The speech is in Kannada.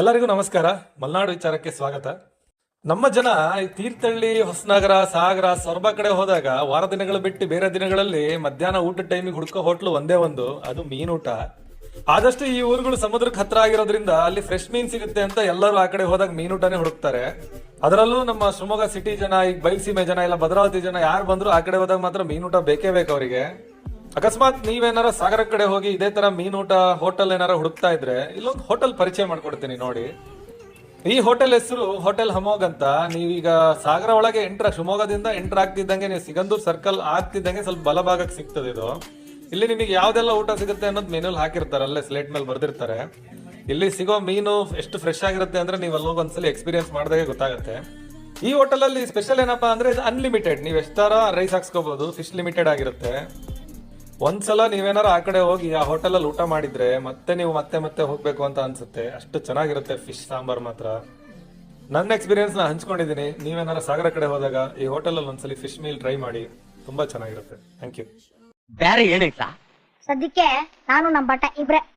ಎಲ್ಲರಿಗೂ ನಮಸ್ಕಾರ. ಮಲ್ನಾಡು ವಿಚಾರಕ್ಕೆ ಸ್ವಾಗತ. ನಮ್ಮ ಜನ ಈ ತೀರ್ಥಹಳ್ಳಿ, ಹೊಸನಗರ, ಸಾಗರ, ಸೊರಬ ಕಡೆ ಹೋದಾಗ ವಾರ ದಿನಗಳು ಬಿಟ್ಟು ಬೇರೆ ದಿನಗಳಲ್ಲಿ ಮಧ್ಯಾಹ್ನ ಊಟದ ಟೈಮಿಗೆ ಹುಡುಕೋ ಹೋಟ್ಲು ಒಂದೇ ಒಂದು, ಅದು ಮೀನೂಟ. ಆದಷ್ಟು ಈ ಊರುಗಳು ಸಮುದ್ರಕ್ಕೆ ಹತ್ರ ಆಗಿರೋದ್ರಿಂದ ಅಲ್ಲಿ ಫ್ರೆಶ್ ಮೀನ್ ಸಿಗುತ್ತೆ ಅಂತ ಎಲ್ಲರೂ ಆ ಕಡೆ ಹೋದಾಗ ಮೀನೂಟನೇ ಹುಡುಕ್ತಾರೆ. ಅದರಲ್ಲೂ ನಮ್ಮ ಶಿವಮೊಗ್ಗ ಸಿಟಿ ಜನ, ಈಗ ಬೈಲ್ಸೀಮೆ ಜನ, ಇಲ್ಲ ಭದ್ರಾವತಿ ಜನ ಯಾರು ಬಂದ್ರು ಆ ಕಡೆ ಹೋದಾಗ ಮಾತ್ರ ಮೀನೂಟ ಬೇಕೇ ಬೇಕು ಅವರಿಗೆ. ಅಕಸ್ಮಾತ್ ನೀವೇನಾರ ಸಾಗರ ಕಡೆ ಹೋಗಿ ಇದೇ ತರ ಮೀನೂಟ ಹೋಟೆಲ್ ಏನಾರ ಹುಡುಕ್ತಾ ಇದ್ರೆ ಇಲ್ಲೊಂದು ಹೋಟೆಲ್ ಪರಿಚಯ ಮಾಡ್ಕೊಡ್ತೀನಿ ನೋಡಿ. ಈ ಹೋಟೆಲ್ ಹೆಸರು ಹೋಟೆಲ್ ಹಮೋಗ್ ಅಂತ. ನೀವೀಗ ಸಾಗರ ಒಳಗೆ ಶಿವಮೊಗ್ಗದಿಂದ ಎಂಟರ್ ಆಗ್ತಿದ್ದಂಗೆ, ನೀವು ಸಿಗಂದೂರ್ ಸರ್ಕಲ್ ಆಗ್ತಿದ್ದಂಗೆ ಸ್ವಲ್ಪ ಬಲಭಾಗಕ್ಕೆ ಸಿಗ್ತದೆ ಇದು. ಇಲ್ಲಿ ನಿಮಗೆ ಯಾವ್ದೆಲ್ಲ ಊಟ ಸಿಗುತ್ತೆ ಅನ್ನೋದು ಮೆನುಲ್ ಹಾಕಿರ್ತಾರೆ, ಅಲ್ಲೇ ಸ್ಲೇಟ್ ಮೇಲೆ ಬರ್ದಿರ್ತಾರೆ. ಇಲ್ಲಿ ಸಿಗೋ ಮೀನು ಎಷ್ಟು ಫ್ರೆಶ್ ಆಗಿರುತ್ತೆ ಅಂದ್ರೆ ನೀವು ಅಲ್ಲಿ ಹೋಗಿ ಒಂದ್ಸಲಿ ಎಕ್ಸ್ಪೀರಿಯನ್ಸ್ ಮಾಡಿದಾಗೆ ಗೊತ್ತಾಗುತ್ತೆ. ಈ ಹೋಟೆಲ್ ಅಲ್ಲಿ ಸ್ಪೆಷಲ್ ಏನಪ್ಪಾ ಅಂದ್ರೆ ಇದು ಅನ್ಲಿಮಿಟೆಡ್, ನೀವು ಎಷ್ಟಾರ ರೈಸ್ ಹಾಕ್ಸ್ಕೋಬಹುದು, ಫಿಶ್ ಲಿಮಿಟೆಡ್ ಆಗಿರುತ್ತೆ. ಒಂದ್ಸಲ ನೀವೇನಾರ ಆ ಕಡೆ ಹೋಗಿ ಆ ಹೋಟೆಲ್ ಅಲ್ಲಿ ಊಟ ಮಾಡಿದ್ರೆ ಮತ್ತೆ ನೀವು ಮತ್ತೆ ಮತ್ತೆ ಹೋಗ್ಬೇಕು ಅಂತ ಅನ್ಸುತ್ತೆ, ಅಷ್ಟು ಚೆನ್ನಾಗಿರುತ್ತೆ ಫಿಶ್ ಸಾಂಬಾರ್ ಮಾತ್ರ. ನನ್ನ ಎಕ್ಸ್ಪೀರಿಯನ್ಸ್ ನ ಹಂಚ್ಕೊಂಡಿದ್ದೀನಿ. ನೀವೇನಾರ ಸಾಗರ ಕಡೆ ಹೋದಾಗ ಈ ಹೋಟೆಲ್ ಅಲ್ಲಿ ಒಂದ್ಸಲಿ ಫಿಶ್ ಮೀಲ್ ಟ್ರೈ ಮಾಡಿ, ತುಂಬಾ ಚೆನ್ನಾಗಿರುತ್ತೆ. Thank you. ಬೇರೆ ಏನಿಲ್ಲ ಸದ್ಯಕ್ಕೆ ನಾನು ನಮ್ಮ ಬಟ್ಟ ಇಬ್ರೆ